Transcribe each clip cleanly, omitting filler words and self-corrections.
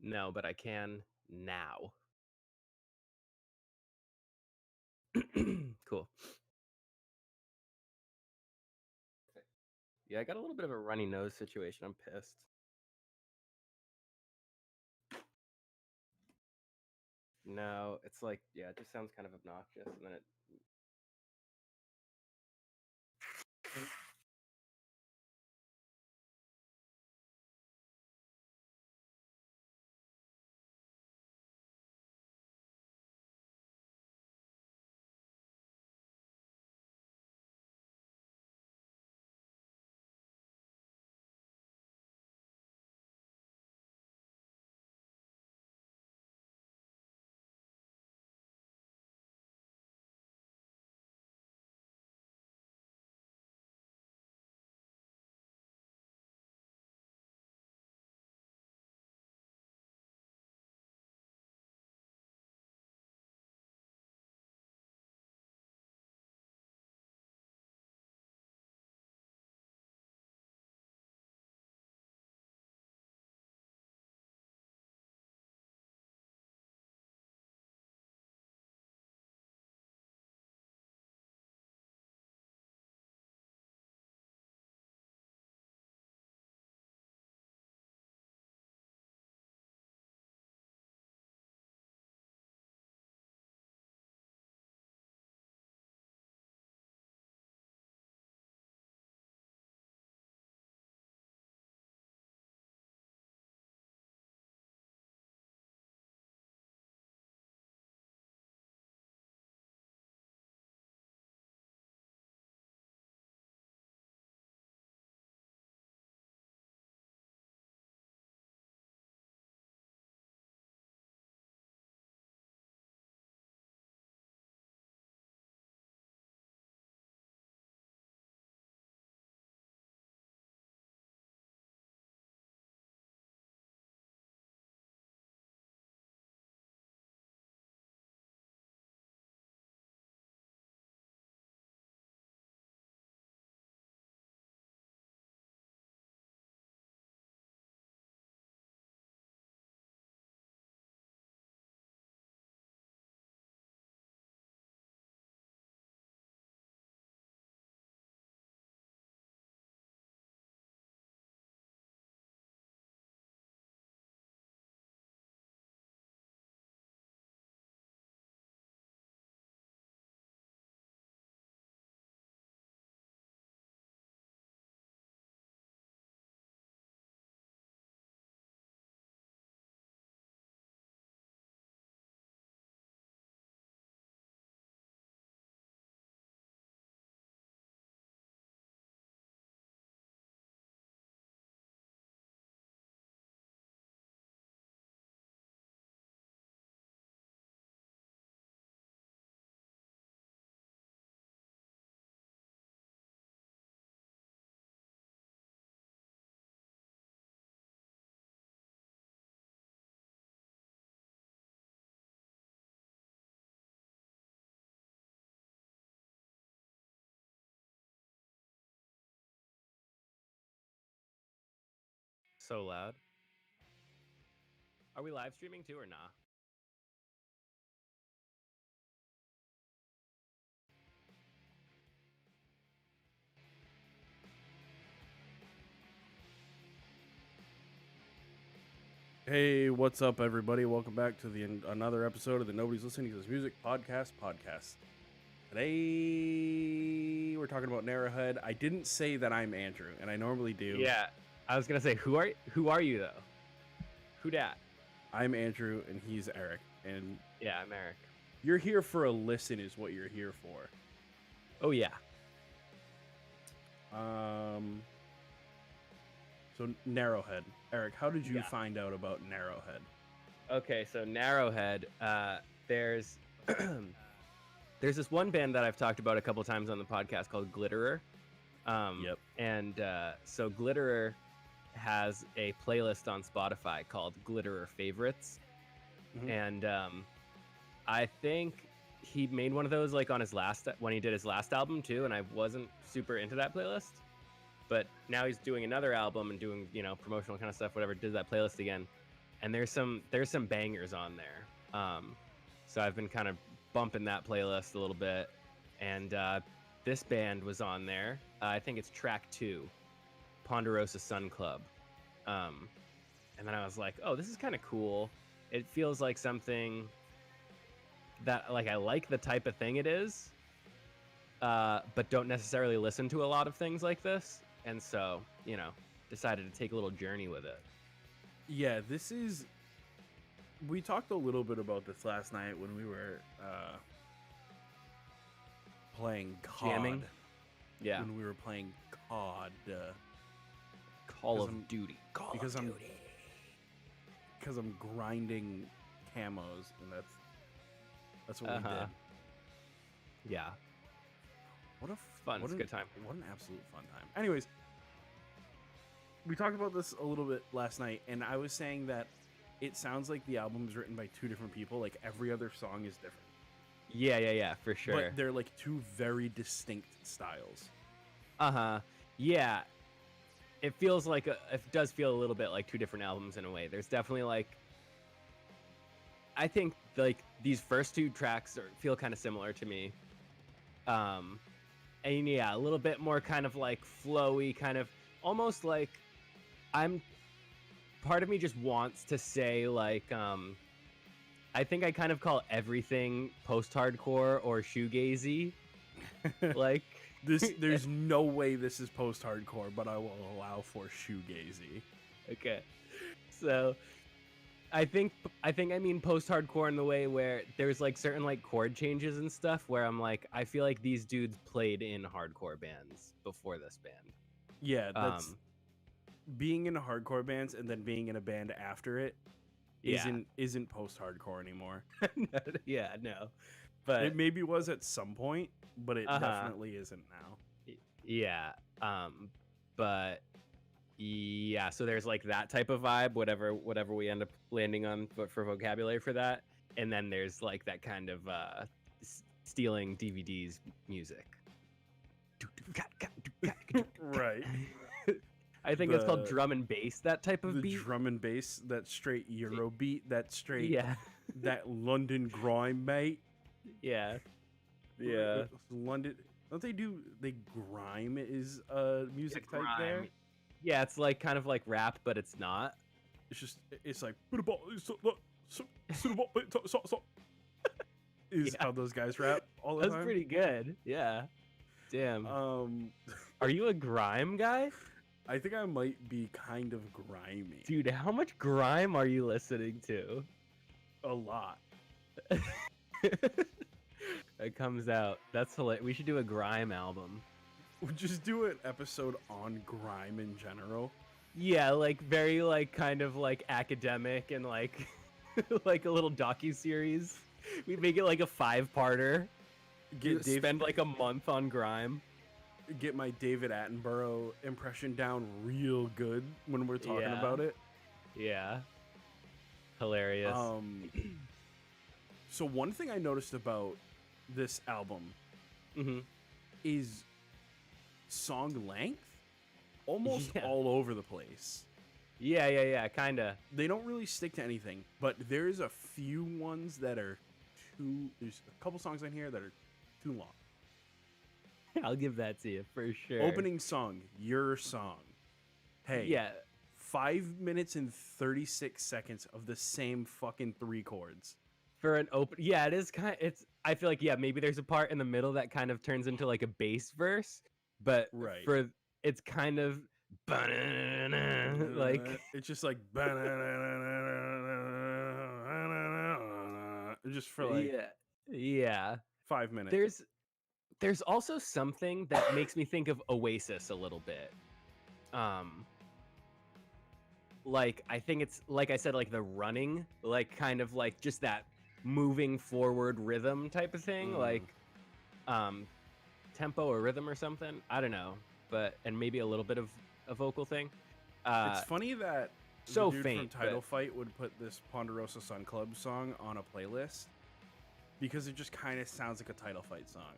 No, but I can now. Cool. Yeah, I got a little bit of a runny nose situation. I'm pissed. No, it's like, yeah, it just sounds kind of obnoxious, and then it. So loud. Are we live streaming too or nah? Hey, what's up, everybody? Welcome back to another episode of the Nobody's Listening to This Music podcast. Today, we're talking about Narrowhead. I didn't say that I'm Andrew, and I normally do. Yeah, I was gonna say who are you though? Who dat? I'm Andrew, and he's Eric. And Yeah, I'm Eric. you're here for a listen, is what you're here for. Oh yeah. So Narrowhead, Eric, how did you Yeah. find out about Narrowhead? Okay, so Narrowhead. There's there's this one band that I've talked about a couple times on the podcast called Glitterer. Yep. And so Glitterer has a playlist on Spotify called Glitterer Favorites, and I think he made one of those like on his when he did his last album too, and I wasn't super into that playlist. But now he's doing another album and doing, promotional kind of stuff, whatever, did that playlist again. and there's some bangers on there. So I've been kind of bumping that playlist a little bit, and this band was on there. I think it's track 2, Ponderosa Sun Club. And then I was like, oh, this is kind of cool. It feels like something that, like, I like the type of thing it is, but don't necessarily listen to a lot of things like this. And so, decided to take a little journey with it. Yeah, we talked a little bit about this last night when we were playing COD. Jamming? Yeah. When we were playing COD. Call of Duty. Because I'm grinding camos, and that's what we did. Yeah. What a fun. It's a good time. What an absolute fun time. Anyways, we talked about this a little bit last night, and I was saying that it sounds like the album is written by 2 different people. Like, every other song is different. Yeah, for sure. But they're like 2 very distinct styles. Yeah. It does feel a little bit like 2 different albums in a way. There's definitely, like, I think, like, these first 2 tracks feel kind of similar to me. And yeah, a little bit more kind of like flowy, kind of almost like part of me just wants to say, like, I think I kind of call everything post-hardcore or shoegazy. Like, there's no way this is post-hardcore, but I will allow for shoegazy. Okay. So I mean post-hardcore in the way where there's like certain like chord changes and stuff where I'm like, I feel like these dudes played in hardcore bands before this band. Yeah, that's being in hardcore bands and then being in a band after it isn't post-hardcore anymore. Yeah, no. But it maybe was at some point, but it definitely isn't now. Yeah. But yeah, so there's like that type of vibe, whatever we end up landing on for vocabulary for that. And then there's like that kind of stealing DVDs music. Right. I think it's called drum and bass, that type of beat. Drum and bass, that straight Euro beat, that straight, yeah, that London grime, mate. Yeah. London, don't they grime is music type there? Yeah, it's like kind of like rap, but it's not. It's like is how those guys rap all the time. That's pretty good. Yeah. Damn. Are you a grime guy? I think I might be kind of grimy. Dude, how much grime are you listening to? A lot. It comes out. That's hilarious. We should do a grime album. We'll just do an episode on grime in general. Yeah, like very like kind of like academic and like like a little docu-series. We'd make it like a 5-parter. Spend like a month on grime. Get my David Attenborough impression down real good when we're talking about it. Yeah. Hilarious. So one thing I noticed about this album is song length. Almost all over the place. Yeah, kinda. They don't really stick to anything, but there's a few ones that are there's a couple songs on here that are too long. I'll give that to you for sure. Opening song, Your Song. Hey. Yeah. 5 minutes and 36 seconds of the same fucking 3 chords. For an open, yeah, it is kind of, I feel like, maybe there's a part in the middle that kind of turns into like a bass verse, but it's kind of like, it's just like, just for like, yeah, 5 minutes. There's also something that makes me think of Oasis a little bit. Like, I think it's, like I said, like the running, like kind of like just that moving forward rhythm type of thing, like tempo or rhythm or something. I don't know, and maybe a little bit of a vocal thing. It's funny that so the dude faint, from Title Fight would put this Ponderosa Sun Club song on a playlist because it just kind of sounds like a Title Fight song.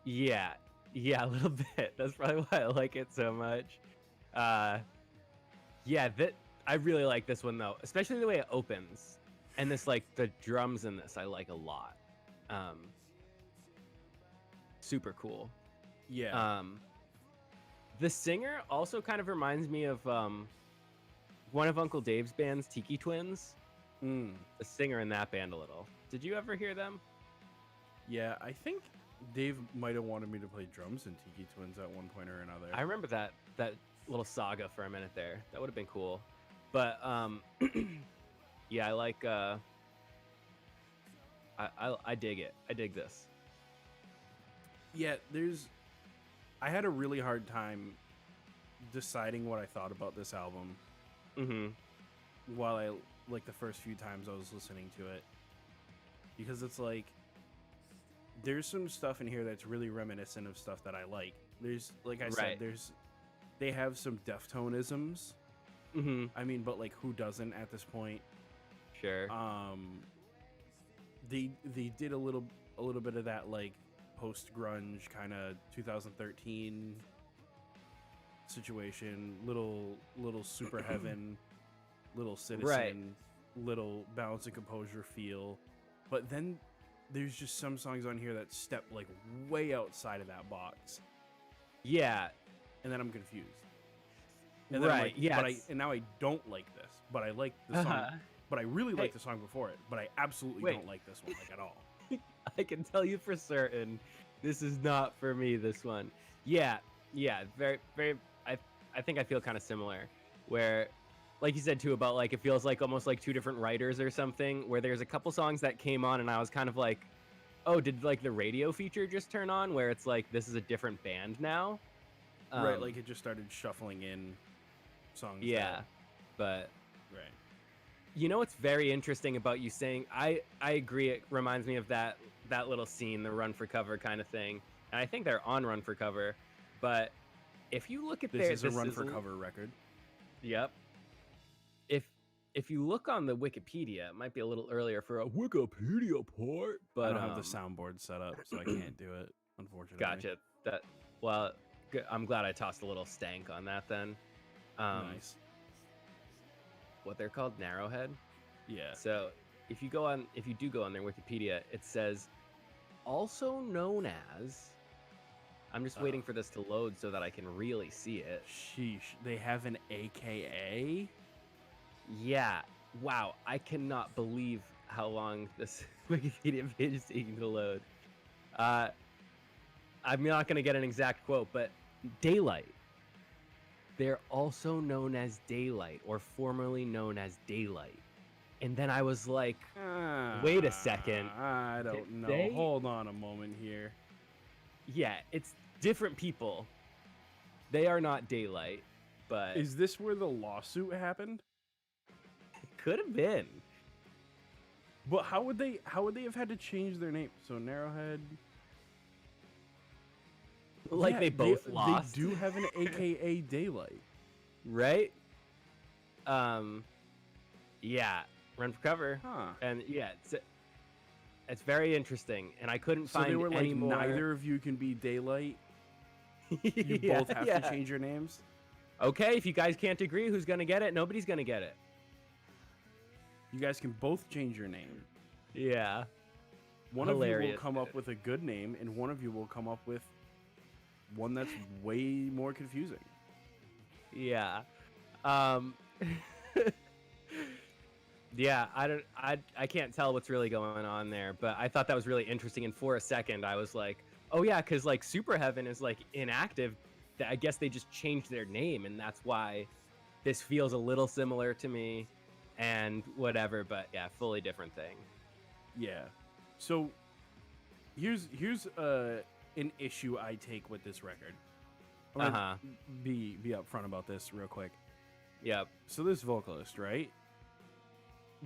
Yeah, a little bit. That's probably why I like it so much. Yeah, I really like this one though, especially the way it opens, and this like the drums in this I like a lot. Um, super cool. Yeah. The singer also kind of reminds me of one of Uncle Dave's bands, Tiki Twins. Mm. The singer in that band a little. Did you ever hear them? Yeah, I think Dave might have wanted me to play drums in Tiki Twins at one point or another. I remember that little saga for a minute there. That would have been cool. But yeah, I like I dig it. I dig this. Yeah, I had a really hard time deciding what I thought about this album while I like the first few times I was listening to it, because it's like there's some stuff in here that's really reminiscent of stuff that I like. There's, like I said, they have some Deftonisms. I mean, but like who doesn't at this point? Sure. They did a little bit of that like post grunge kind of 2013 situation, little Super Heaven, little Citizen, little Balance and Composure feel. But then there's just some songs on here that step like way outside of that box. Yeah. And then I'm confused. And then I'm like, yeah. And now I don't like this, but I like the song. But I really like the song before it. But I absolutely don't like this one like at all. I can tell you for certain, this is not for me. This one. Yeah. Very, very. I think I feel kind of similar, where, like you said too, about like it feels like almost like two different writers or something. Where there's a couple songs that came on, and I was kind of like, oh, did like the radio feature just turn on? Where it's like this is a different band now. Right, like it just started shuffling in songs. Yeah, but right. You know what's very interesting about you saying I agree. It reminds me of that little scene, the Run for Cover kind of thing, and I think they're on Run for Cover. But if you look at this is a Run for Cover record. Yep. If you look on the Wikipedia, it might be a little earlier for a Wikipedia part, but I don't have the soundboard set up, so I can't do it, unfortunately. Gotcha. Well, good. I'm glad I tossed a little stank on that then. Nice. What they're called, Narrowhead. Yeah. So if you do go on their Wikipedia, it says also known as. I'm just waiting for this to load so that I can really see it. Sheesh. They have an AKA? Yeah. Wow. I cannot believe how long this Wikipedia page is taking to load. I'm not going to get an exact quote, but Daylight. They're also known as Daylight, or formerly known as Daylight. And then I was like, wait a second. I don't know. Hold on a moment here. Yeah, it's different people. They are not Daylight, but... Is this where the lawsuit happened? Could have been. But how would they have had to change their name? So Narrowhead... Like, yeah, they both lost. They do have an AKA Daylight. Right? Yeah. Run for Cover. Huh. And yeah, it's very interesting. And I couldn't find they were like, any more... neither of you can be Daylight? You both have to change your names? Okay, if you guys can't agree, who's going to get it? Nobody's going to get it. You guys can both change your name. Yeah. One of you will come up with a good name, and one of you will come up with one that's way more confusing. Yeah. Yeah, I can't tell what's really going on there, but I thought that was really interesting, and for a second I was like, oh yeah, because like Super Heaven is like inactive. I guess they just changed their name, and that's why this feels a little similar to me and whatever, but yeah, fully different thing. Yeah. So here's an issue I take with this record. I'm gonna be upfront about this real quick. Yep. So this vocalist, right?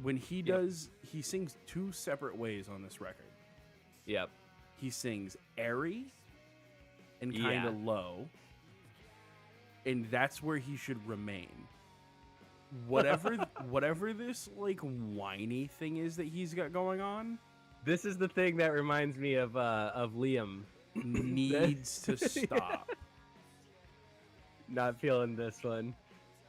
When he does, he sings two separate ways on this record. Yep. He sings airy and kind of low, and that's where he should remain. Whatever this like whiny thing is that he's got going on. This is the thing that reminds me of Liam. Needs to stop. Not feeling this one.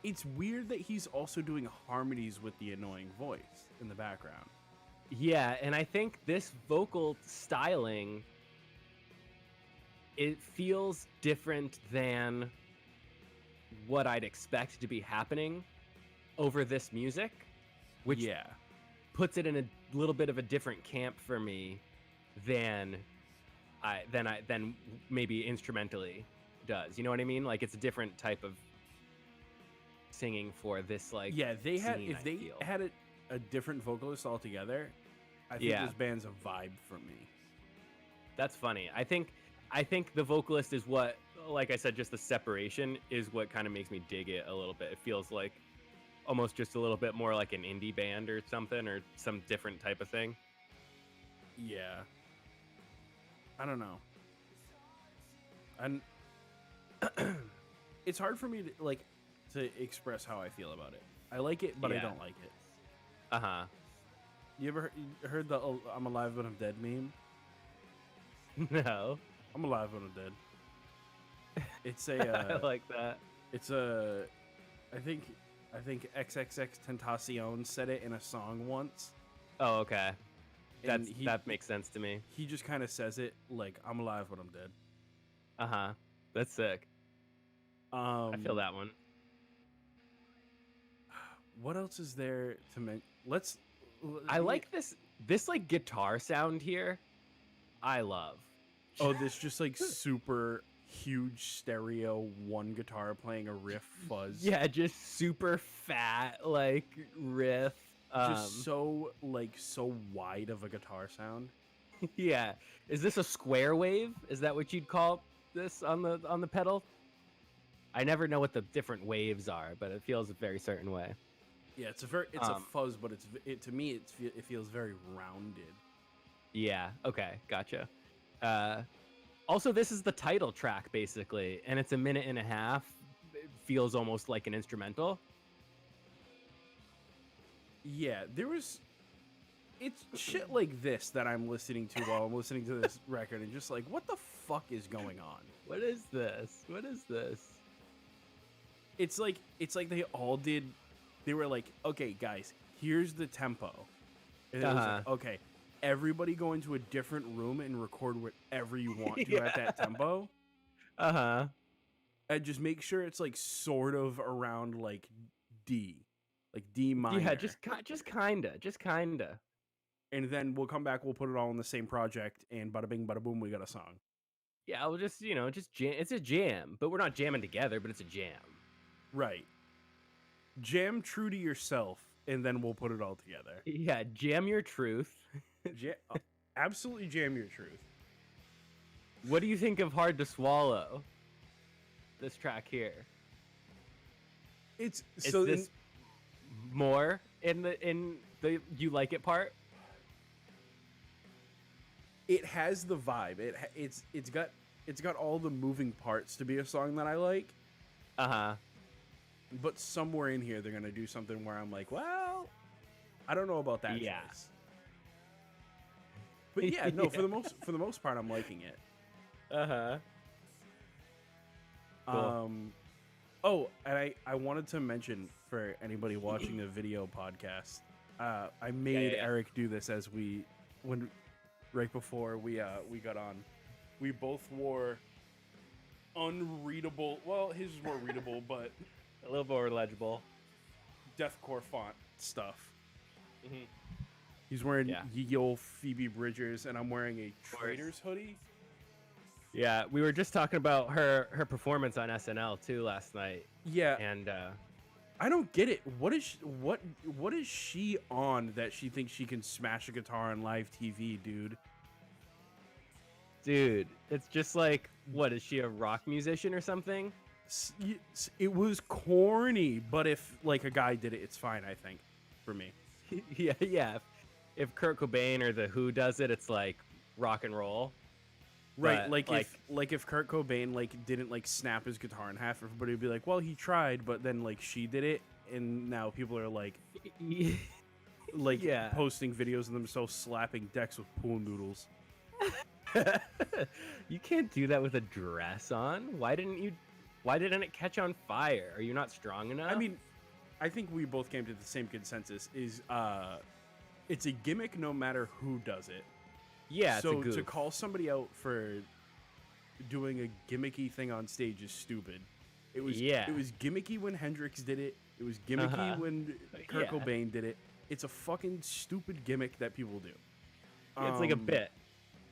it's weird that he's also doing harmonies with the annoying voice in the background. Yeah, and I think this vocal styling, it feels different than what I'd expect to be happening over this music, which puts it in a little bit of a different camp for me than maybe instrumentally does. You know what I mean? Like, it's a different type of singing for this, like, they had scene, if they feel. had a different vocalist altogether, I think this band's a vibe for me. That's funny. I think the vocalist is what, like I said, just the separation is what kind of makes me dig it a little bit. It feels like almost just a little bit more like an indie band or something, or some different type of thing. Yeah. I don't know. And it's hard for me to express how I feel about it. I like it, but I don't like it. Uh-huh. You ever heard the I'm alive but I'm dead meme? No. I'm alive but I'm dead. It's a I like that. It's a I think XXX Tentacion said it in a song once. Oh, okay. That makes sense to me. He just kind of says it like, I'm alive but I'm dead. Uh-huh. That's sick. I feel that one. What else is there to mention? I like this like guitar sound here. I love. Oh, this just like super huge stereo, one guitar playing a riff fuzz. Yeah, just super fat like riff. Just so wide of a guitar sound. Yeah. Is this a square wave? Is that what you'd call this on the pedal? I never know what the different waves are, but it feels a very certain way. Yeah, it's a fuzz, but to me it feels very rounded. Yeah. Okay. Gotcha. Also, this is the title track basically, and it's a minute and a half. It feels almost like an instrumental. Yeah, it's shit like this that I'm listening to while I'm listening to this record, and just like, what the fuck is going on? What is this? What is this? It's like they were like, okay, guys, here's the tempo. And it was like, okay, everybody go into a different room and record whatever you want to at that tempo. Uh-huh. And just make sure it's like sort of around like D. Like D minor. Yeah, just kinda. And then we'll come back, we'll put it all in the same project, and bada bing, bada boom, we got a song. Yeah, we'll just jam. It's a jam, but we're not jamming together, but it's a jam. Right. Jam true to yourself, and then we'll put it all together. Yeah, jam your truth. Absolutely jam your truth. What do you think of Hard to Swallow? This track here. It's more in the you like it part? It has the vibe. It's got all the moving parts to be a song that I like. Uh-huh. But somewhere in here they're gonna do something where I'm like, well, I don't know about that choice. But yeah, no, for the most part I'm liking it. Uh-huh. Cool. Oh, and I wanted to mention for anybody watching the video podcast, I made Eric do this right before we got on. We both wore unreadable. Well, his is more readable, but a little more legible. Deathcore font stuff. Mm-hmm. He's wearing ye old Phoebe Bridgers, and I'm wearing a Traitors hoodie. Yeah, we were just talking about her performance on SNL too last night. Yeah, and I don't get it. What is she on that she thinks she can smash a guitar on live TV, dude? Dude, it's just like, what is she, a rock musician or something? It was corny, but if like a guy did it, it's fine. I think for me. yeah. If Kurt Cobain or the Who does it, it's like rock and roll. Right, like if Kurt Cobain didn't snap his guitar in half, everybody would be like, well, he tried, but then she did it, and now people are posting videos of themselves slapping decks with pool noodles. You can't do that with a dress on. Why didn't Why didn't it catch on fire? Are you not strong enough? I mean, I think we both came to the same consensus is it's a gimmick no matter who does it. yeah. So it's a goof. to call somebody out for doing a gimmicky thing on stage is stupid. It was gimmicky when Hendrix did it. It was gimmicky when Kurt Cobain did it. It's a fucking stupid gimmick that people do. Yeah, it's like a bit.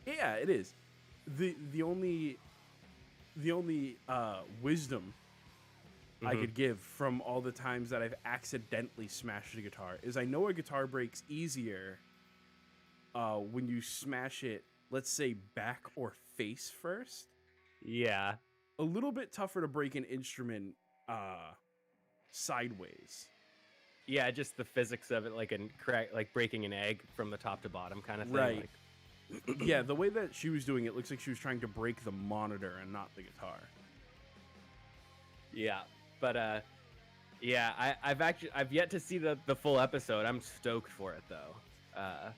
Yeah, it is. The only wisdom I could give from all the times that I've accidentally smashed a guitar is I know a guitar breaks easier when you smash it, let's say back or face first. Yeah. A little bit tougher to break an instrument sideways. Yeah, just the physics of it, like breaking an egg from the top to bottom kind of thing. Right. Yeah, the way that she was doing it looks like she was trying to break the monitor and not the guitar. Yeah, but I've yet to see the full episode. I'm stoked for it though. I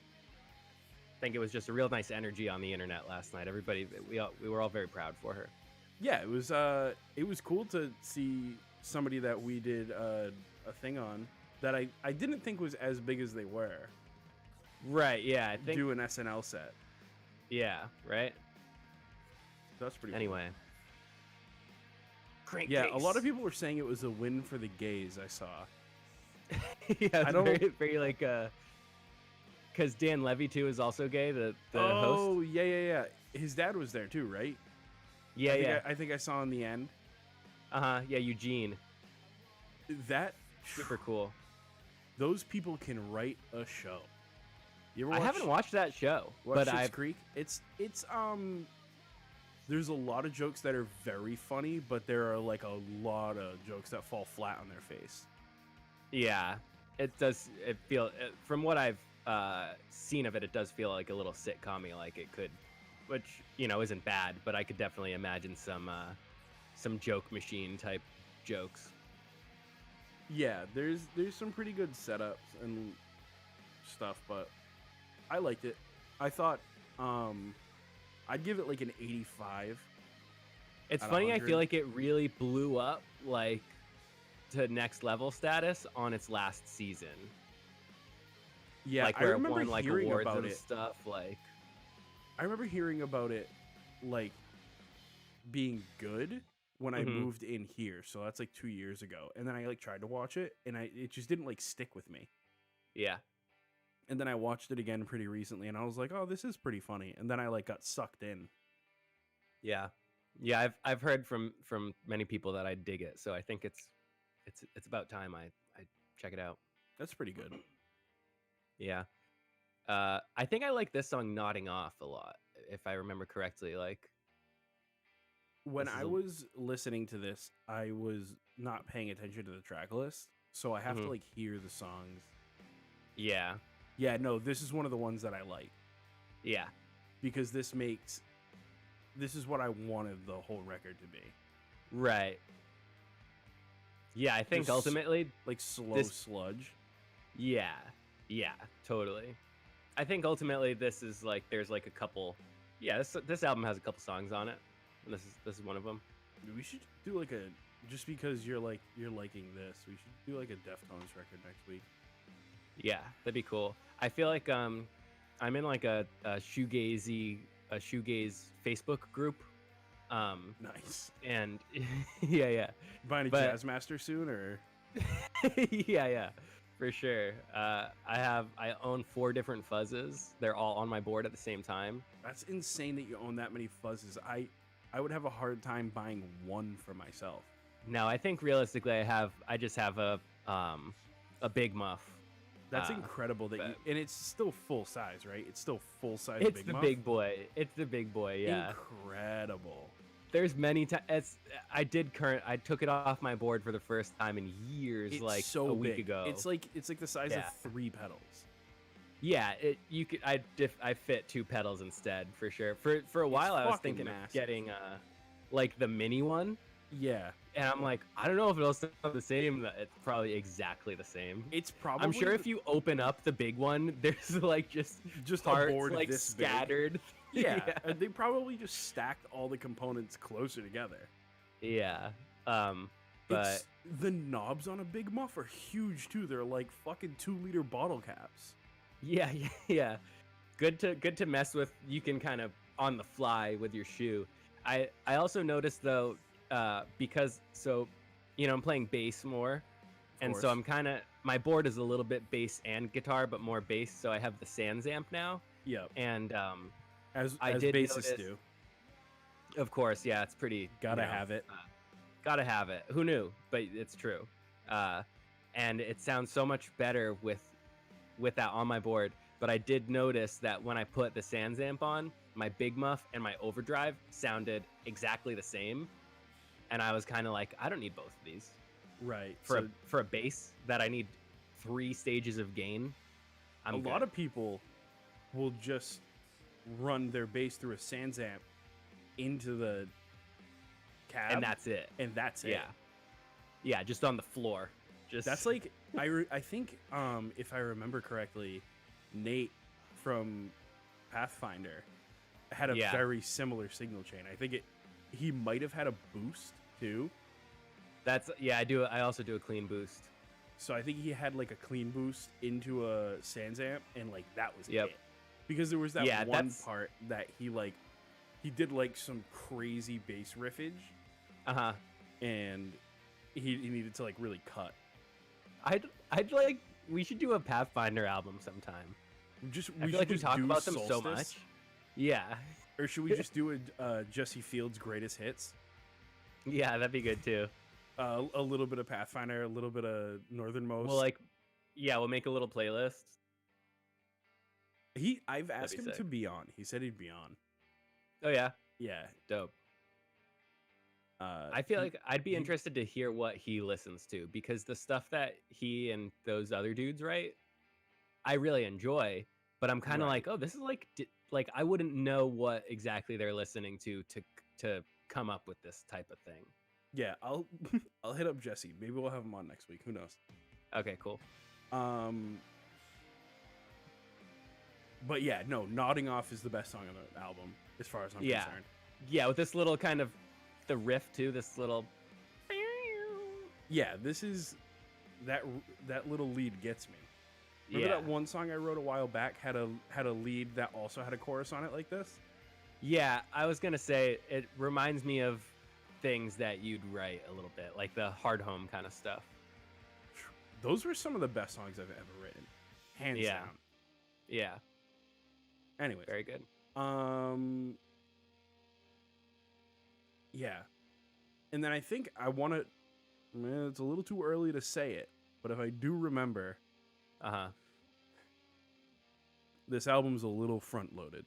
think it was just a real nice energy on the internet last night. Everybody, we were all very proud for her. Yeah, it was cool to see somebody that we did a thing on that I didn't think was as big as they were. Right, yeah, I think do an SNL set. Yeah, right? That's pretty anyway. Cool. Yeah, a lot of people were saying it was a win for the gays, I saw. Yeah, I don't very like cuz Dan Levy too is also gay, the host. Oh, yeah. His dad was there too, right? Yeah, I think I saw in the end. Yeah, Eugene. That super cool. Those people can write a show. I haven't watched that show, but Schitt's Creek. It's there's a lot of jokes that are very funny, but there are like a lot of jokes that fall flat on their face. Yeah, it does. From what I've seen of it, it does feel like a little sitcom-y, like it could, which isn't bad, but I could definitely imagine some joke machine type jokes. Yeah, there's some pretty good setups and stuff, but I liked it. I thought I'd give it like an 85. It's funny, I feel like it really blew up like to next level status on its last season. Yeah, like where it won like awards and stuff. Like I remember hearing about it like being good when I moved in here. So that's like 2 years ago. And then I like tried to watch it and it just didn't like stick with me. Yeah. And then I watched it again pretty recently and I was like, oh, this is pretty funny. And then I like got sucked in. Yeah. Yeah, I've heard from many people that I dig it. So I think it's about time I check it out. That's pretty good. Yeah. I think I like this song Nodding Off a lot, if I remember correctly. Like when I was listening to this, I was not paying attention to the track list, so I have to like hear the songs. Yeah. Yeah, no, this is one of the ones that I like. Yeah. Because this is what I wanted the whole record to be. Right. Yeah, I think ultimately like slow sludge. Yeah. Yeah, totally. I think ultimately this is like there's like a couple. Yeah, this album has a couple songs on it. And this is one of them. We should do like just because you're liking this, we should do like a Deftones record next week. Yeah, that'd be cool. I feel like I'm in like a shoegaze Facebook group. Nice. And yeah. Buying a Jazzmaster soon, or? yeah, for sure. I own 4 different fuzzes. They're all on my board at the same time. That's insane that you own that many fuzzes. I would have a hard time buying one for myself. No, I think realistically I just have a big muff. That's incredible that and it's still full size, right? It's still full size. It's the big boy. It's the big boy. Yeah. Incredible. There's many times I took it off my board for the first time in years, it's like so a week big. ago. It's like the size of 3 pedals. Yeah, I fit 2 pedals instead for sure. For a while I was thinking of getting like the mini one. Yeah. And I'm like, I don't know if it'll sound the same. It's probably exactly the same. It's probably. I'm sure if you open up the big one, there's like just parts a board like this scattered. Yeah, they probably just stacked all the components closer together. Yeah. Um, but the knobs on a Big Muff are huge too. They're like fucking 2-liter bottle caps. yeah, yeah. Good to mess with. You can kind of on the fly with your shoe. I also noticed though, because I'm playing bass more, and so I'm kind of my board is a little bit bass and guitar, but more bass. So I have the Sans amp now. Yep. And as did bassists notice, do. Of course, yeah, it's pretty. Gotta have it. Gotta have it. Who knew? But it's true. And it sounds so much better with that on my board. But I did notice that when I put the Sans amp on, my Big Muff and my Overdrive sounded exactly the same, and I was kind of like, I don't need both of these. Right. For a bass that I need 3 stages of gain. A lot of people will just run their bass through a Sans amp into the cab, and that's it. Yeah. Yeah, just on the floor. That's like I think if I remember correctly, Nate from Pathfinder had a very similar signal chain. I think he might have had a boost too. I also do a clean boost. So I think he had like a clean boost into a Sans amp, and like that was it. Because there was that one part that he did like some crazy bass riffage. And he needed to like really cut. I'd like we should do a Pathfinder album sometime. I feel like we talk about them so much. Yeah. Or should we just do a Jesse Fields greatest hits? Yeah, that'd be good too. A little bit of Pathfinder, a little bit of Northernmost. Well, we'll make a little playlist. I've asked him to be on. He said he'd be on. Oh yeah. Yeah. Dope. I feel like I'd be interested to hear what he listens to, because the stuff that he and those other dudes write, I really enjoy. But I'm kind of like, oh, this is like I wouldn't know what exactly they're listening to come up with this type of thing. Yeah, I'll hit up Jesse. Maybe we'll have him on next week. Who knows? Okay, cool. But yeah, no, Nodding Off is the best song on the album, as far as I'm concerned. Yeah, with this little kind of the riff too, this little. Yeah, this is that little lead gets me. Remember that one song I wrote a while back had a lead that also had a chorus on it like this? Yeah, I was gonna say it reminds me of things that you'd write a little bit, like the Hard Home kind of stuff. Those were some of the best songs I've ever written, hands down. Yeah. Anyway, very good. Yeah, and then I think I want to. It's a little too early to say it, but if I do remember, this album's a little front loaded.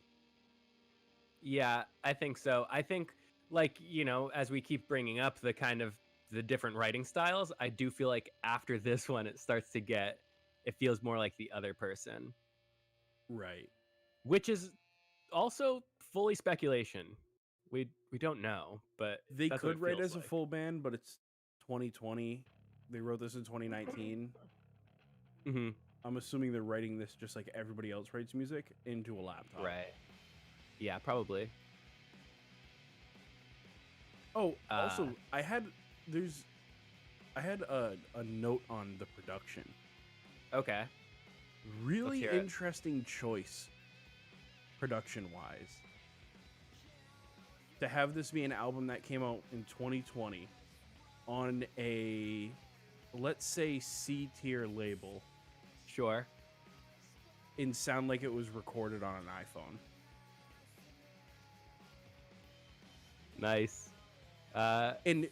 Yeah, I think so. I think, as we keep bringing up the kind of the different writing styles, I do feel like after this one, it feels more like the other person. Right. Which is also fully speculation. We don't know, but they could write as a full band, but it's 2020. They wrote this in 2019. Mm-hmm. I'm assuming they're writing this just like everybody else writes music into a laptop. Right. Yeah, probably. Oh, also, I had a note on the production. Okay. Really interesting choice, production-wise. To have this be an album that came out in 2020 on a, let's say, C-tier label. Sure. And sound like it was recorded on an iPhone. Nice. And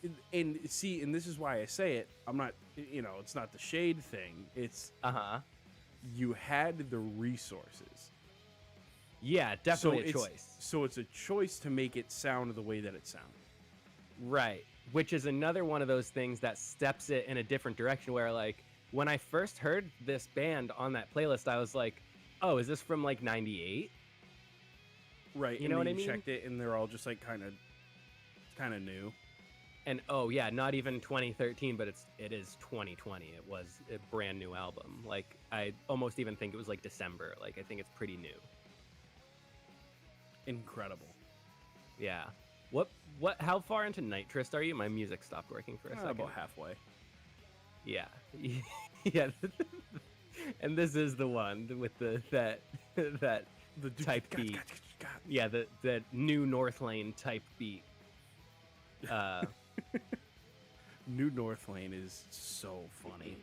this is why I say it. I'm not, it's not the shade thing. It's you had the resources. Yeah, definitely a choice. So it's a choice to make it sound the way that it sounded. Right. Which is another one of those things that steps it in a different direction, where like when I first heard this band on that playlist, I was like, oh, is this from like 98? Right. You know what I mean? Checked it and they're all just like kind of new. And oh yeah, not even 2013, but it is 2020. It was a brand new album. Like I almost even think it was like December. Like I think it's pretty new. Incredible. Yeah. What how far into Nitrist are you? My music stopped working for a second. About halfway. Yeah. Yeah. And this is the one with that The type beat. Yeah, the new North Lane type beat. New North Lane is so funny.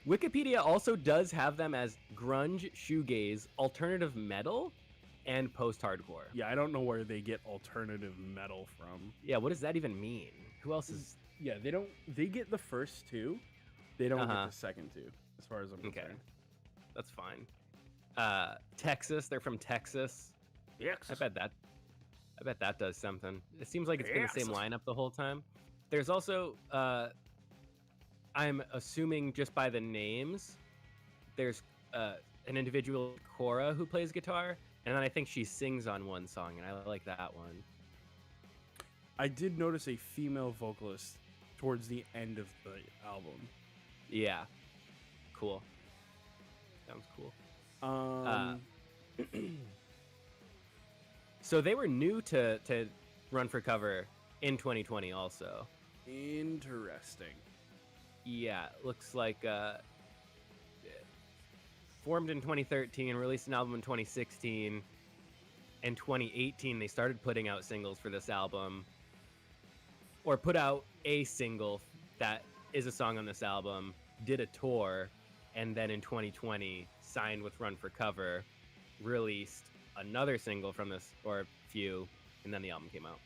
Wikipedia also does have them as grunge, shoegaze, alternative metal, and post-hardcore. Yeah, I don't know where they get alternative metal from. Yeah, what does that even mean? Who else is... Yeah, they don't... They get the first two. They don't get the second two, as far as I'm concerned. Okay. That's fine. Texas, they're from Texas. Yes. I bet that does something. It seems like it's been the same lineup the whole time. There's also, I'm assuming just by the names, there's an individual, Cora, who plays guitar, and then I think she sings on one song, and I like that one. I did notice a female vocalist towards the end of the album. Yeah. Cool. Sounds cool. So they were new to Run for Cover in 2020 also. Interesting. Yeah, looks like formed in 2013, released an album in 2016. In 2018, they started putting out singles for this album, or put out a single that is a song on this album, did a tour, and then in 2020 signed with Run for Cover, released another single from this, or a few, and then the album came out.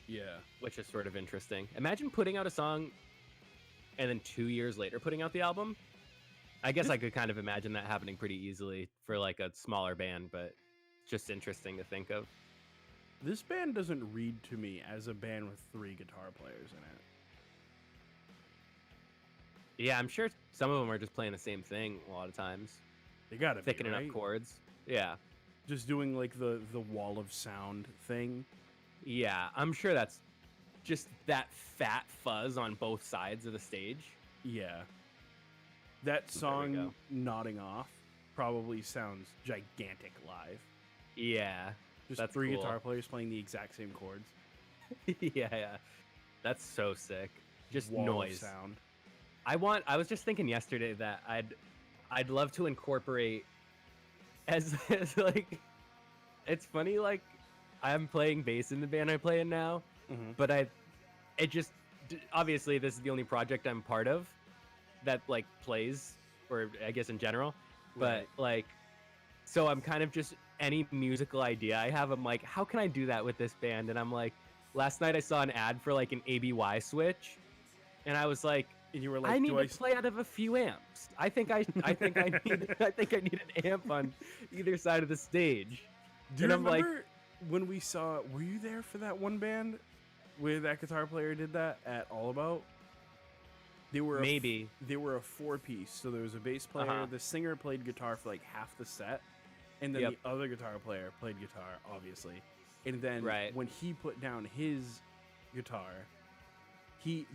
Yeah. Which is sort of interesting. Imagine putting out a song and then 2 years later putting out the album. I guess I could kind of imagine that happening pretty easily for like a smaller band, but just interesting to think of. This band doesn't read to me as a band with 3 guitar players in it. Yeah, I'm sure some of them are just playing the same thing a lot of times. They gotta be, thickening right? up chords. Yeah. Just doing like the wall of sound thing. Yeah, I'm sure that's just that fat fuzz on both sides of the stage. Yeah. That song, Nodding Off, probably sounds gigantic live. Yeah. Just that's 3 cool. guitar players playing the exact same chords. Yeah. That's so sick. Just wall noise. Of sound. I was just thinking yesterday that I'd love to incorporate as like, it's funny, like I'm playing bass in the band I play in now, but obviously this is the only project I'm part of that like plays, or I guess in general, but like, so I'm kind of just, any musical idea I have, I'm like, how can I do that with this band? And I'm like, last night I saw an ad for like an ABY switch, and I was like, and you were like, I need to play out of a few amps. I think I need an amp on either side of the stage. Do you remember when we saw? Were you there for that one band where that guitar player did that at All About? They were maybe they were a 4-piece. So there was a bass player. The singer played guitar for like half the set, and then the other guitar player played guitar, obviously. And then when he put down his guitar,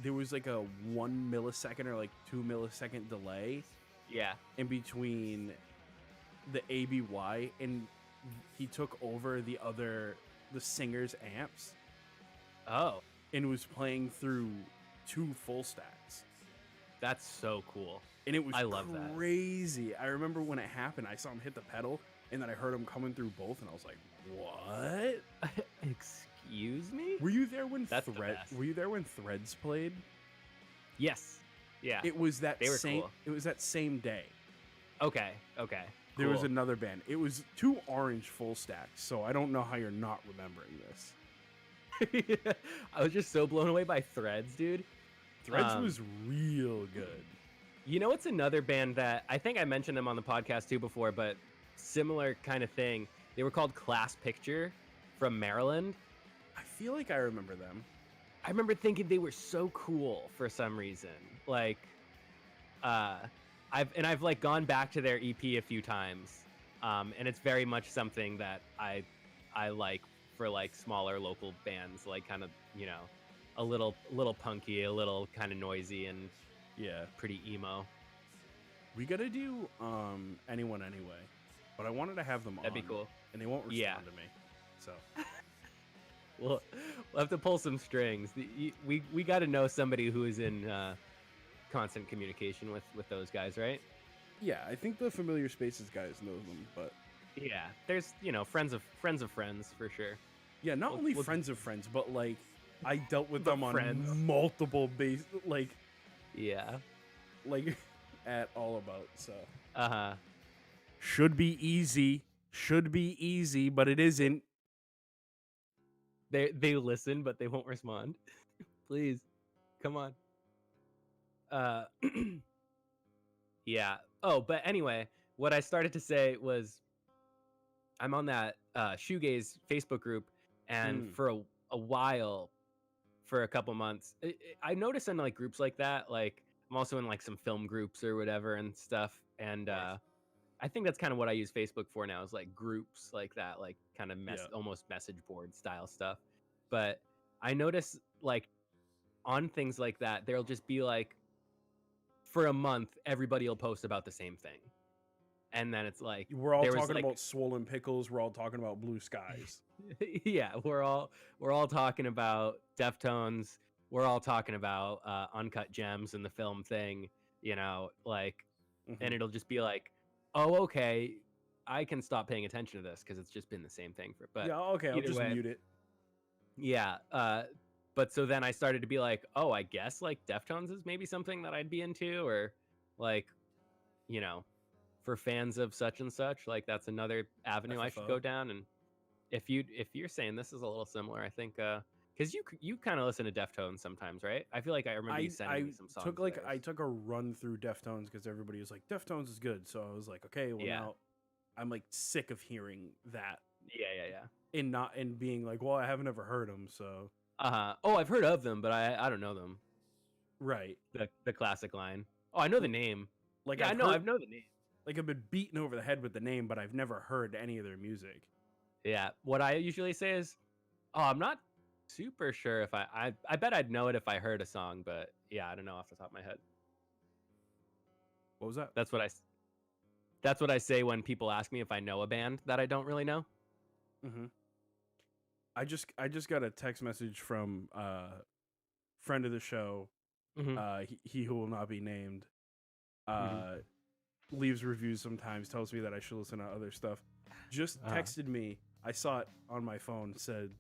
there was like a 1 millisecond or like 2 millisecond delay. Yeah. In between the ABY, and he took over the singer's amps. Oh. And was playing through 2 full stacks. That's so cool. And it was crazy. I remember when it happened, I saw him hit the pedal, and then I heard him coming through both, and I was like, what? Excuse me? Were you there when Threads played? Yes. Yeah. It was that same cool. It was that same day. Okay. There was another band. It was 2 orange full stacks, so I don't know how you're not remembering this. I was just so blown away by Threads, dude. Threads was real good. You know, it's another band that I think I mentioned them on the podcast too before, but similar kind of thing. They were called Class Picture from Maryland. I feel like I remember them. I remember thinking they were so cool for some reason. Like, I've like gone back to their EP a few times, and it's very much something that I like for like smaller local bands, like kind of, you know, a little punky, a little kind of noisy, and pretty emo. We gotta do Anyone Anyway, but I wanted to have them on. That'd be cool. And they won't respond to me. So we'll have to pull some strings. We got to know somebody who is in constant communication with those guys, right? yeah, I think the Familiar Spaces guys know them, but Yeah, there's friends of friends for sure. yeah, not only friends of friends, but like I dealt with them on friends. multiple like Yeah. like at All About. So Uh-huh. should be easy, but it isn't. They listen, but they won't respond. Please, come on. Yeah. Oh, but anyway, what I started to say was I'm on that shoegaze Facebook group, and for a while, for a couple months, I noticed in like groups like that, like I'm also in like some film groups or whatever and stuff, and I think that's kind of what I use Facebook for now, is like groups like that, like kind of almost message board style stuff. But I notice like on things like that, there'll just be like for a month, everybody will post about the same thing. And then it's like we're all talking about swollen pickles. We're all talking about blue skies. Yeah, we're all talking about Deftones. We're all talking about Uncut Gems and the film thing. You know, like, and it'll just be like, oh, okay, I can stop paying attention to this because it's just been the same thing for. But yeah, okay, I'll just mute it. Yeah, but so then I started to be like, oh, I guess like Deftones is maybe something that I'd be into, or like, you know, for fans of such and such, like that's another avenue I should go down. And if you're saying this is a little similar, I think because you kind of listen to Deftones sometimes, right? I feel like I remember you sending me some songs. I took a run through Deftones because everybody was like Deftones is good, so I was like, okay, well now I'm like sick of hearing that. Yeah. And being like, well, I haven't ever heard them, so. Oh, I've heard of them, but I don't know them. Right. The classic line. Oh, I know the name. Like yeah, I know the name. Like I've been beaten over the head with the name, but I've never heard any of their music. Yeah. What I usually say is, oh, I'm not super sure if I bet I'd know it if I heard a song, but yeah, I don't know off the top of my head. What was that? That's what I say when people ask me if I know a band that I don't really know. Mm-hmm. I just got a text message from friend of the show, he who will not be named, leaves reviews sometimes, tells me that I should listen to other stuff. Just texted me. I saw it on my phone. Said,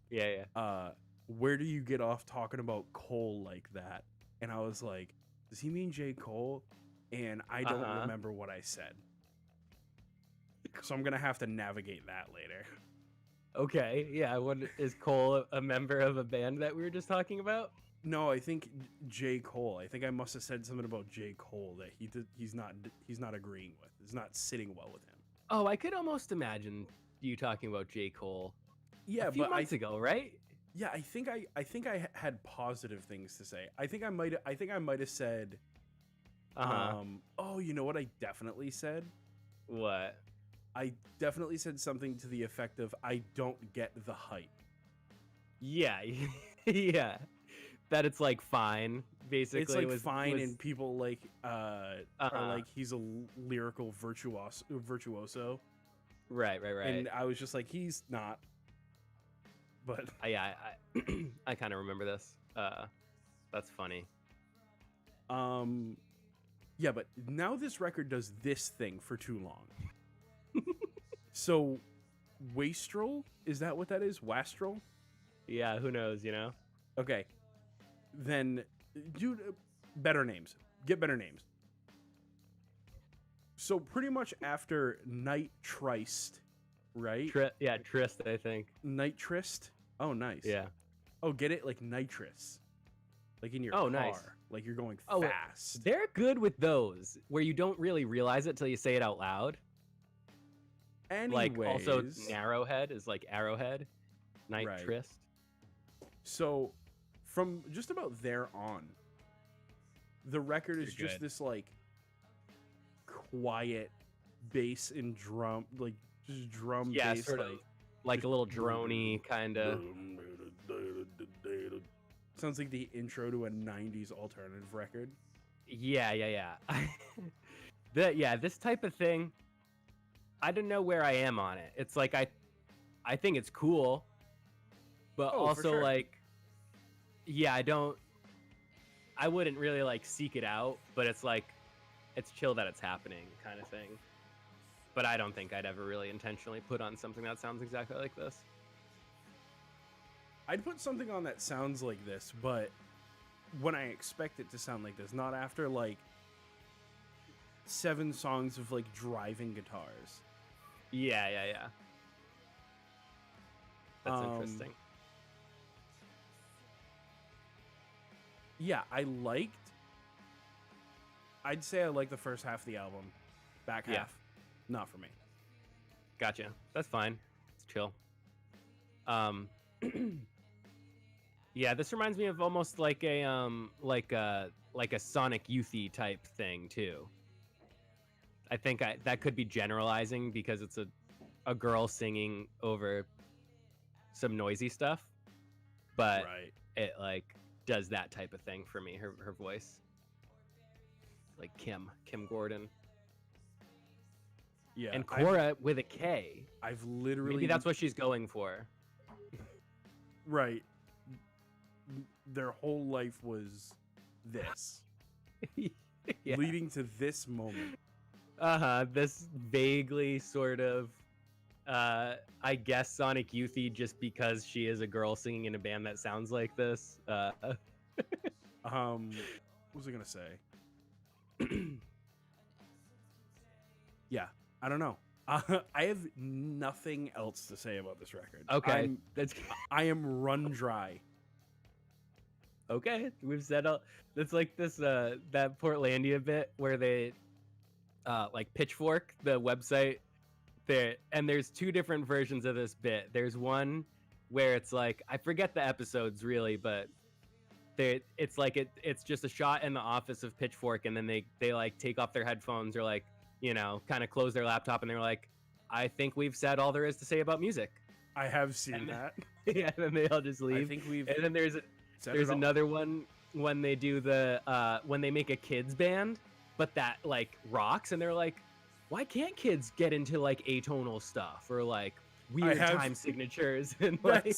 where do you get off talking about Cole like that? And I was like, does he mean J. Cole? And I don't remember what I said. So I'm gonna have to navigate that later. Okay, yeah. Is Cole a member of a band that we were just talking about? No, I think J. Cole. I think I must have said something about J. Cole that he's not agreeing with. It's not sitting well with him. Oh, I could almost imagine you talking about J. Cole. Yeah, a few months ago, right? Yeah, I think I had positive things to say. I think I might have said, oh, you know what I definitely said? What? I definitely said something to the effect of, I don't get the hype. Yeah, yeah. That it's like fine, basically. It's like fine, and people like are like he's a lyrical virtuoso. Right. And I was just like, he's not. But yeah, I kind of remember this. That's funny. Yeah, but now this record does this thing for too long. So, Wastrel, is that what that is? Wastrel? Yeah, who knows, you know? Okay. Then, dude, better names. Get better names. So, pretty much after Night Trist, right? Trist, I think. Night Trist? Oh, nice. Yeah. Oh, get it? Like nitrous. Like in your car. Nice. Like you're going fast. They're good with those, where you don't really realize it till you say it out loud. Anyways. Like, also, Narrowhead is like Arrowhead. Night Trist. So, from just about there on, the record is just this, like, quiet bass and drum, like, just drum bass. Sort of like a little drony kind of. Sounds like the intro to a 90s alternative record. Yeah. This type of thing, I don't know where I am on it. It's like I I think it's cool, but also sure. like, yeah, I wouldn't really like seek it out, but it's like, it's chill that it's happening kind of thing. But I don't think I'd ever really intentionally put on something that sounds exactly like this. I'd put something on that sounds like this, but when I expect it to sound like this, not after like 7 songs of like driving guitars. Yeah. That's interesting. Yeah, I'd say I like the first half of the album. Back half, not for me. Gotcha. That's fine. It's chill. Yeah, this reminds me of almost like a Sonic Youthy type thing too. I think that could be generalizing because it's a girl singing over some noisy stuff, but it like does that type of thing for me. Her voice, like Kim Gordon. Yeah, and Cora with a K. I've literally maybe that's what she's going for. Right. Their whole life was this, leading to this moment. This vaguely sort of, I guess Sonic Youthy, just because she is a girl singing in a band that sounds like this. What was I gonna say? Yeah, I don't know. I have nothing else to say about this record. Okay, I am run dry. Okay, we've said all. It's like this that Portlandia bit where they like Pitchfork, the website there, and there's 2 different versions of this bit. There's one where it's like, I forget the episodes really, but it's like it's just a shot in the office of Pitchfork, and then they like take off their headphones or like, you know, kind of close their laptop, and they're like, I think we've said all there is to say about music. I have seen that. Yeah, and then they all just leave. I think we've. And then there's another one when they do when they make a kids band, but that like rocks, and they're like, why can't kids get into like atonal stuff or like weird time signatures? And like,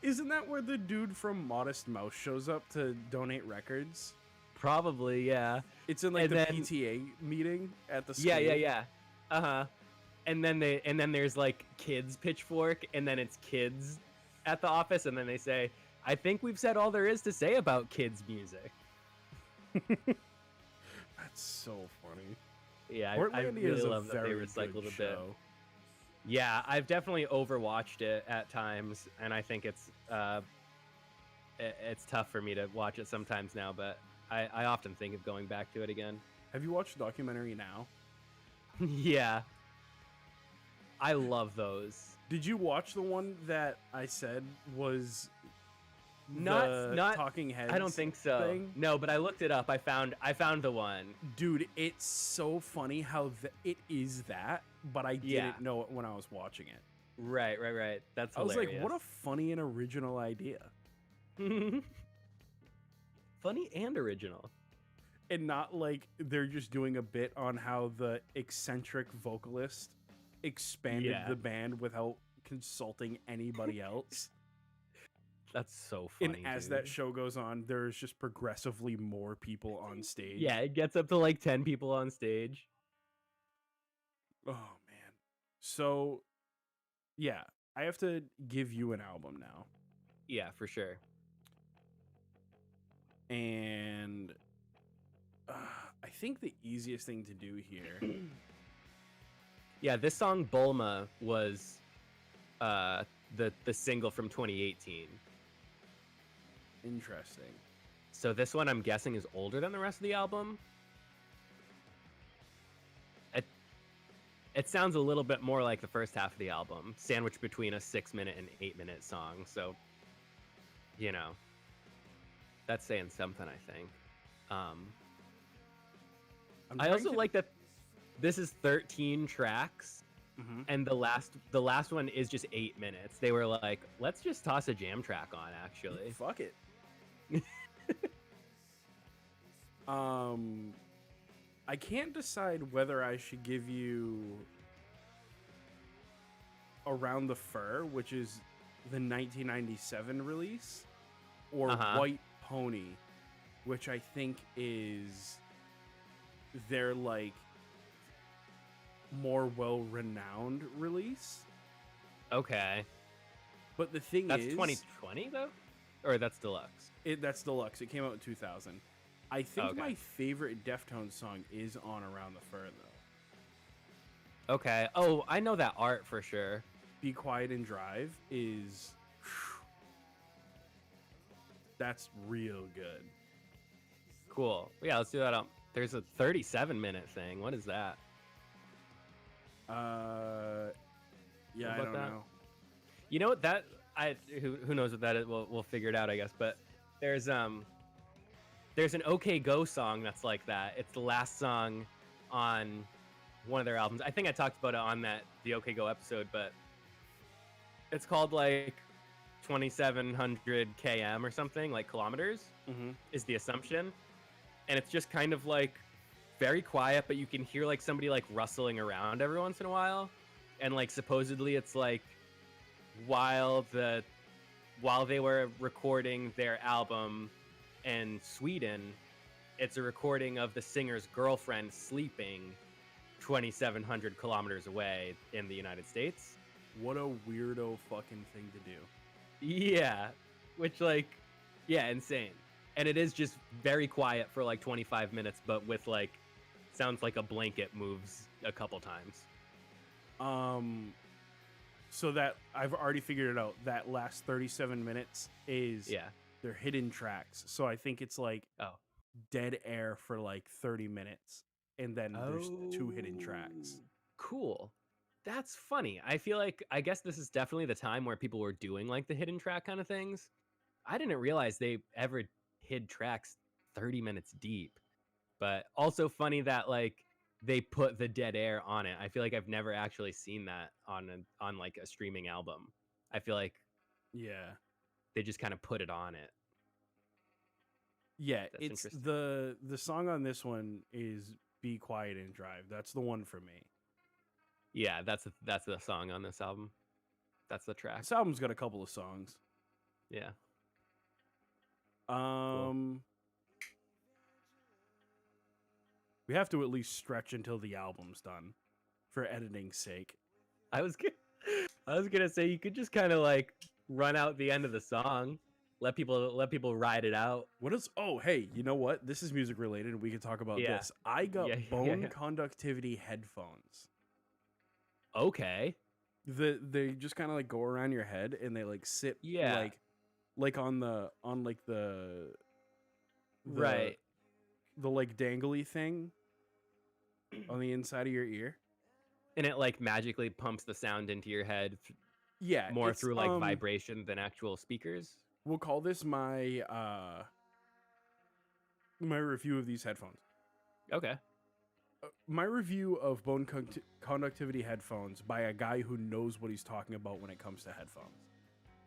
isn't that where the dude from Modest Mouse shows up to donate records? Probably, yeah. It's in like the PTA meeting at the school. Yeah. And then there's like kids Pitchfork, and then it's kids at the office, and then they say, I think we've said all there is to say about kids music. That's so funny. Yeah, I really love that they recycled a bit. Yeah, I've definitely overwatched it at times, and I think it's tough for me to watch it sometimes now, but I often think of going back to it again. Have you watched the documentary now? Yeah. I love those. Did you watch the one that I said was not Talking Heads? I don't think so. Thing? No, but I looked it up. I found the one. Dude, it's so funny how it is that, but I didn't know it when I was watching it. Right. That's hilarious. I was like, what a funny and original idea. Funny and original. And not like they're just doing a bit on how the eccentric vocalist expanded the band without consulting anybody else. That's so funny. And as that show goes on, there's just progressively more people on stage. Yeah, it gets up to like 10 people on stage. Oh, man. So, yeah, I have to give you an album now. Yeah, for sure. And I think the easiest thing to do here... Yeah, this song Bulma was the single from 2018. Interesting. So this one, I'm guessing, is older than the rest of the album. It sounds a little bit more like the first half of the album, sandwiched between a 6-minute and 8-minute song. So, you know, that's saying something, I think. I also like that this is 13 tracks, and the last one is just 8 minutes. They were like, let's just toss a jam track on, actually. Fuck it. I can't decide whether I should give you Around the Fur, which is the 1997 release, or Uh-huh. White Pony, which I think is their like more well-renowned release. Okay. But the thing That's is, 2020 though, or that's deluxe. that's deluxe. It came out in 2000. I think Okay. my favorite Deftones song is on Around the Fur, though. Okay. Oh, I know that art for sure. Be Quiet and Drive is... That's real good. Cool. Yeah, let's do that. There's a 37-minute thing. What is that? Yeah, What I about don't that? know. You know what that who knows what that is? We'll figure it out, I guess. But there's an OK Go song that's like that. It's the last song on one of their albums. I think I talked about it on the OK Go episode, but it's called like 2700 km or something, like kilometers Mm-hmm. is the assumption. And it's just kind of like very quiet, but you can hear like somebody like rustling around every once in a while. And like supposedly it's like while they were recording their album in Sweden, it's a recording of the singer's girlfriend sleeping 2,700 kilometers away in the United States. What a weirdo fucking thing to do. Yeah, which like, yeah, insane. And it is just very quiet for like 25 minutes, but with like, sounds like a blanket moves a couple times. So that I've already figured it out. That last 37 minutes is Yeah. their hidden tracks. So I think it's like Oh. dead air for like 30 minutes, and then there's 2 hidden tracks. Cool. That's funny. I guess this is definitely the time where people were doing like the hidden track kind of things. I didn't realize they ever hid tracks 30 minutes deep. But also funny that like they put the dead air on it. I feel like I've never actually seen that on like a streaming album. I feel like Yeah. they just kind of put it on it. Yeah, That's it's interesting. the song on this one is Be Quiet and Drive. That's the one for me. Yeah, that's the song on this album. That's the track. This album's got a couple of songs. Yeah. We have to at least stretch until the album's done for editing's sake. I was gonna say you could just kind of like run out the end of the song, let people ride it out. What is? Oh, hey, you know what? This is music related, and we can talk about Yeah. this. I got Yeah, bone yeah. conductivity headphones. Okay. They just kind of like go around your head, and they like sit Yeah. like on like the Right. the like dangly thing on the inside of your ear. And it like magically pumps the sound into your head Yeah, more it's, through like vibration than actual speakers. We'll call this my my review of these headphones. Okay. My review of bone conductivity headphones by a guy who knows what he's talking about when it comes to headphones.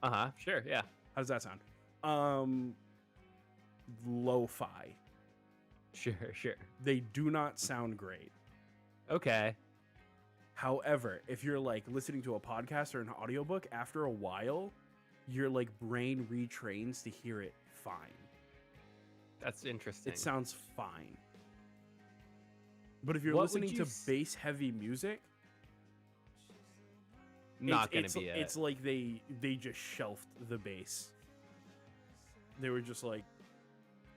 Uh-huh. Sure. Yeah. How does that sound? Lo-fi. Sure. They do not sound great. Okay. However, if you're like listening to a podcast or an audiobook, after a while, your like brain retrains to hear it fine. That's interesting. It sounds fine. But if you're What would listening you to s- bass heavy music, Not gonna it's, be it. it's like they just shelved the bass. They were just like,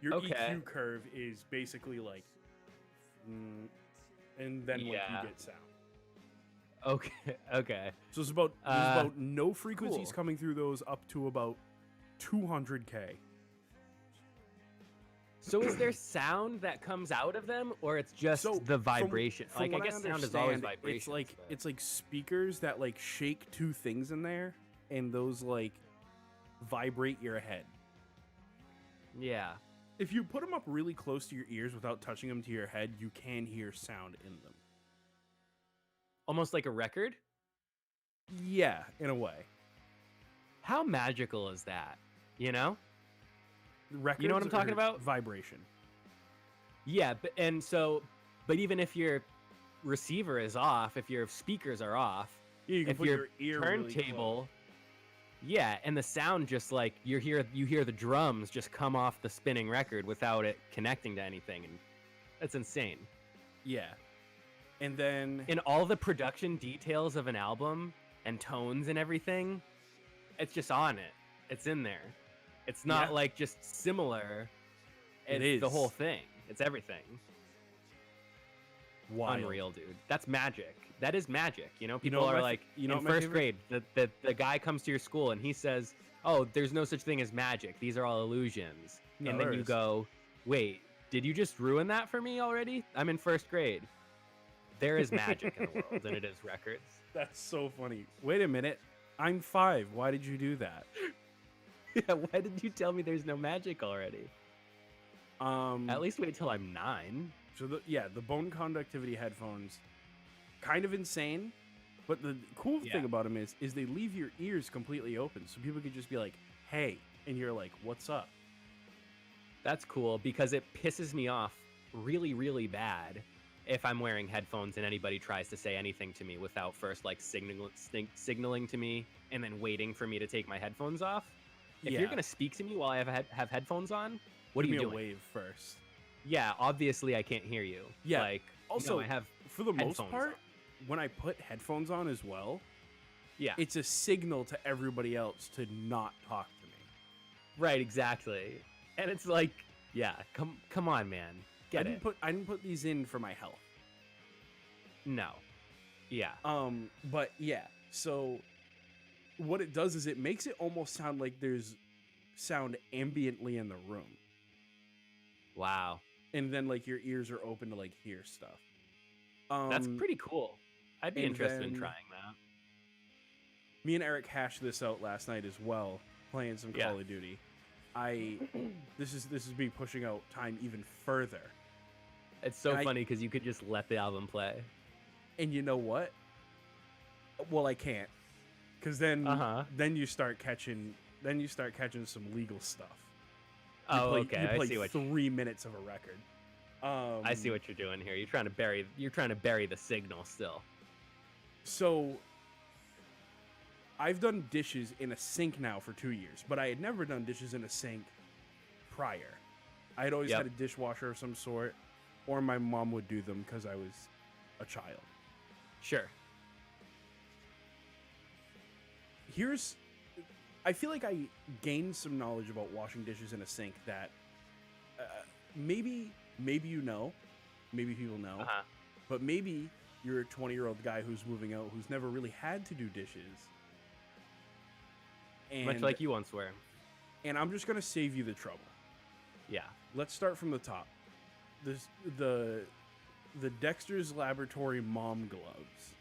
your Okay. EQ curve is basically like, and then like Yeah. you get sound. Okay. So it's about there's about no frequencies cool. coming through those up to about 200K. So is there sound that comes out of them, or it's just So, the vibration? From Like I what guess sound is always understand, vibration. it's like speakers that like shake 2 things in there, and those like vibrate your head. Yeah. If you put them up really close to your ears without touching them to your head, you can hear sound in them. Almost like a record. Yeah, in a way. How magical is that? You know? Records what I'm talking are about? Vibration. Yeah, but even if your receiver is off, if your speakers are off, Yeah, you can If put your your ear really turntable, close. yeah, and the sound just like you hear the drums just come off the spinning record without it connecting to anything, and that's insane. Yeah. And then In all the production details of an album and tones and everything, it's just on it. It's in there. It's not Yeah. like just similar. It It's the whole is. thing. It's everything. Wild. Unreal, dude. That's magic. That is magic. You know, You know people what are my like, you know in what my first favorite- grade, the guy comes to your school and he says, "Oh, there's no such thing as magic. These are all illusions." No, And then there you is. go, "Wait, did you just ruin that for me already? I'm in first grade." There is magic in the world, and it is records. That's so funny. Wait a minute. I'm 5. Why did you do that? Yeah, why did you tell me there's no magic already? At least wait till I'm 9. So the bone conductivity headphones, kind of insane, but the cool Yeah. thing about them is they leave your ears completely open, so people could just be like, "Hey," and you're like, "What's up?" That's cool because it pisses me off really, really bad if I'm wearing headphones and anybody tries to say anything to me without first like signaling to me and then waiting for me to take my headphones off. If Yeah. you're gonna speak to me while I have headphones on, what Give are you me doing? a wave first. Yeah, obviously I can't hear you. Yeah, Like Also, no, I have for the most headphones part, on. when I put headphones on as well, Yeah. it's a signal to everybody else to not talk to me. Right, exactly. And it's like, yeah, come on, man. Get it. I didn't put these in for my health. No. Yeah. But yeah, so what it does is it makes it almost sound like there's sound ambiently in the room. Wow. And then like your ears are open to like hear stuff. That's pretty cool. I'd be and interested in then- trying that. Me and Eric hashed this out last night as well, playing some Yeah. Call of Duty. This is me pushing out time even further. It's so And I- funny because you could just let the album play. And you know what? Well, I can't, because then you start catching some legal stuff. You Oh, play, okay. You I play see what 3 minutes of a record. I see what you're doing here. You're trying to bury the signal still. So I've done dishes in a sink now for 2 years, but I had never done dishes in a sink prior. I had always Yep. had a dishwasher of some sort, or my mom would do them because I was a child. Sure. I feel like I gained some knowledge about washing dishes in a sink that maybe you know, maybe people know, Uh-huh. but maybe you're a 20-year-old guy who's moving out who's never really had to do dishes. And, Much like you once were. And I'm just going to save you the trouble. Yeah. Let's start from the top. The Dexter's Laboratory mom gloves.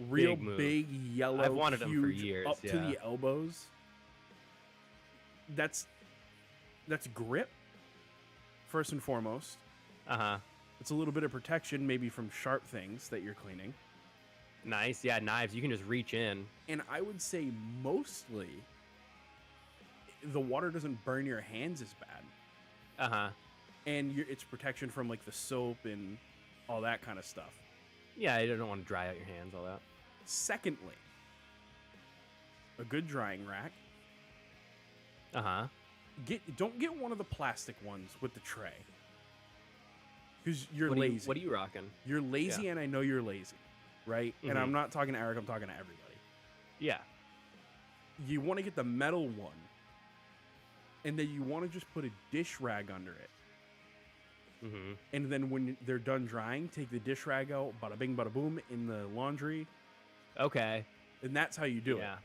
Real Big move. big yellow, I've wanted them for huge, years, up to yeah. the elbows. That's grip, first and foremost. Uh-huh. It's a little bit of protection, maybe from sharp things that you're cleaning. Nice. Yeah, knives. You can just reach in. And I would say mostly the water doesn't burn your hands as bad. Uh-huh. And it's protection from like the soap and all that kind of stuff. Yeah, I don't want to dry out your hands, all that. Secondly, a good drying rack. Uh-huh. Don't get one of the plastic ones with the tray. Because you're What lazy. are you rocking? You're lazy, Yeah. and I know you're lazy, right? And Mhm. I'm not talking to Eric, I'm talking to everybody. Yeah. You want to get the metal one, and then you want to just put a dish rag under it. Mm-hmm. And then when they're done drying, take the dish rag out, bada bing, bada boom, in the laundry, Okay. and that's how you do Yeah. it.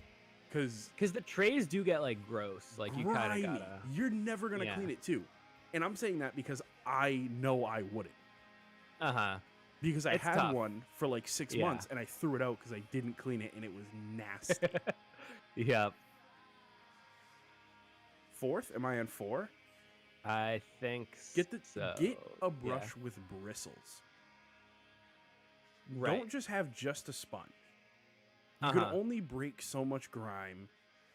Because Because the trays do get like gross. Like you kind of gotta. you're never gonna Yeah. clean it too. And I'm saying that because I know I wouldn't. Uh-huh. Because I It's had tough. one for like 6 Yeah. months and I threw it out because I didn't clean it and it was nasty. Yep. Fourth, am I on 4? I think Get so. a yeah. brush with bristles. Right. Don't just have just a sponge. You can Uh-huh. only break so much grime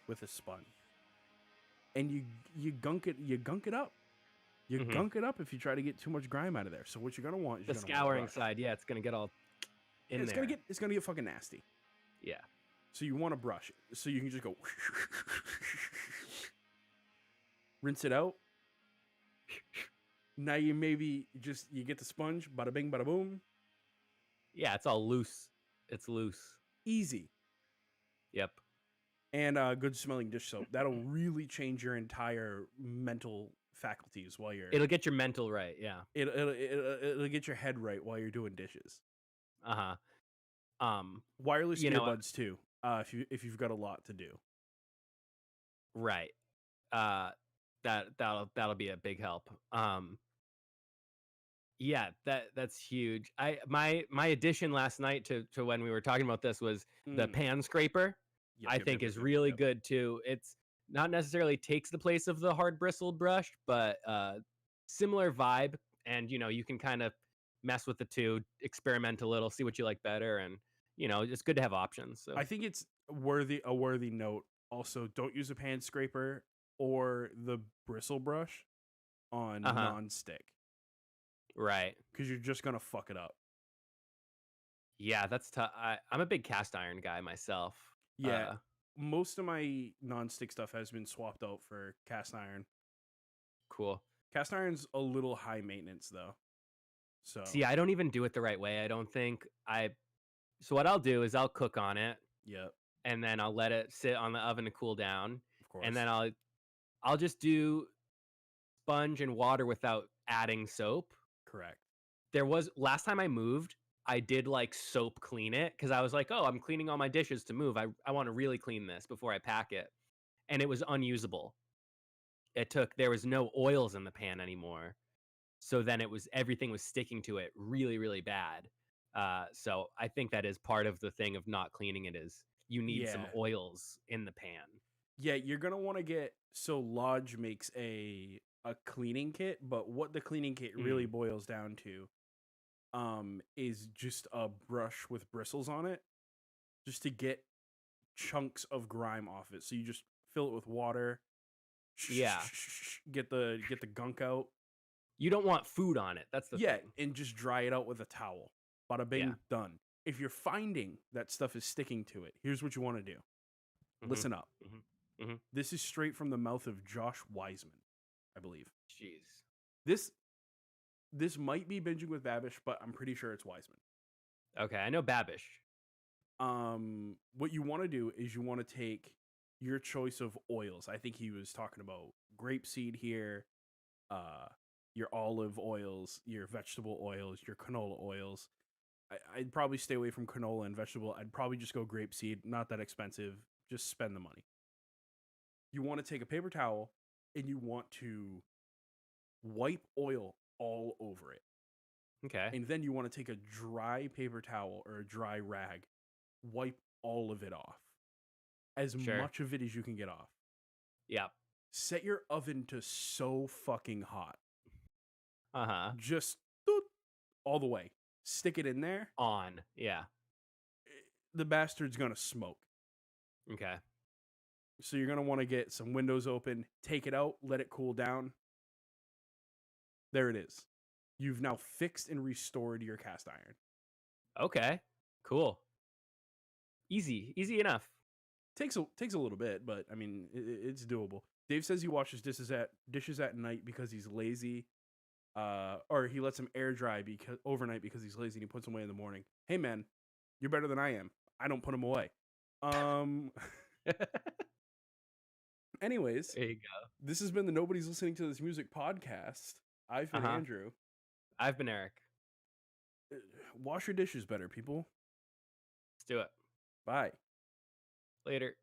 with a sponge. And you gunk it up. You Mhm. gunk it up if you try to get too much grime out of there. So what you're gonna want is The you're gonna want a scouring brush. side, yeah, it's gonna get all in It's there. gonna get fucking nasty. Yeah. So you want to brush it. So you can just go rinse it out. Now you you get the sponge, bada bing, bada boom. Yeah, it's all loose. It's loose. Easy. Yep. And good smelling dish soap. That'll really change your entire mental faculties while you're. It'll get your mental right. Yeah. It'll get your head right while you're doing dishes. Wireless earbuds too. If you've got a lot to do. Right. That'll be a big help. Yeah, that's huge. My addition last night to when we were talking about this was the pan scraper. I think is really good too. It's not necessarily takes the place of the hard bristled brush, but similar vibe. And you can kind of mess with the two, experiment a little, see what you like better, and it's good to have options. So I think it's a worthy note. Also, don't use a pan scraper or the bristle brush on non-stick. Right. Because you're just gonna fuck it up. Yeah, that's tough. I'm a big cast iron guy myself. Yeah. Most of my non-stick stuff has been swapped out for cast iron. Cool. Cast iron's a little high maintenance though. So see, I don't even do it the right way. I don't think so what I'll do is I'll cook on it. Yep. And then I'll let it sit on the oven to cool down. Of course. And then I'll just do sponge and water without adding soap. Correct. There was last time I moved, I did like soap clean it because I was like, oh, I'm cleaning all my dishes to move. I want to really clean this before I pack it. And it was unusable. There was no oils in the pan anymore. So then everything was sticking to it really, really bad. So I think that is part of the thing of not cleaning it is you need some oils in the pan. Yeah, you're going to want to get, so Lodge makes a cleaning kit, but what the cleaning kit really boils down to is just a brush with bristles on it, just to get chunks of grime off it. So you just fill it with water. Yeah. Get the gunk out. You don't want food on it. That's the thing. And just dry it out with a towel. Bada bing, done. If you're finding that stuff is sticking to it, here's what you want to do. Listen up. This is straight from the mouth of Josh Wiseman, I believe. Jeez. This might be Binging with Babish, but I'm pretty sure it's Wiseman. Okay, I know Babish. What you want to do is you want to take your choice of oils. I think he was talking about grapeseed here, your olive oils, your vegetable oils, your canola oils. I'd probably stay away from canola and vegetable. I'd probably just go grapeseed. Not that expensive. Just spend the money. You want to take a paper towel and you want to wipe oil all over it. Okay. And then you want to take a dry paper towel or a dry rag, wipe all of it off. As much of it as you can get off. Yeah. Set your oven to so fucking hot. Just all the way. Stick it in there. On. Yeah. The bastard's gonna smoke. Okay. So you're gonna want to get some windows open, take it out, let it cool down. There it is. You've now fixed and restored your cast iron. Okay. Cool. Easy enough. Takes a little bit, but I mean it's doable. Dave says he washes dishes at night because he's lazy, or he lets them air dry overnight because he's lazy and he puts them away in the morning. Hey man, you're better than I am. I don't put them away. Anyways, there you go. This has been the Nobody's Listening to This Music podcast. I've been Andrew. I've been Eric. Wash your dishes better, people. Let's do it. Bye. Later.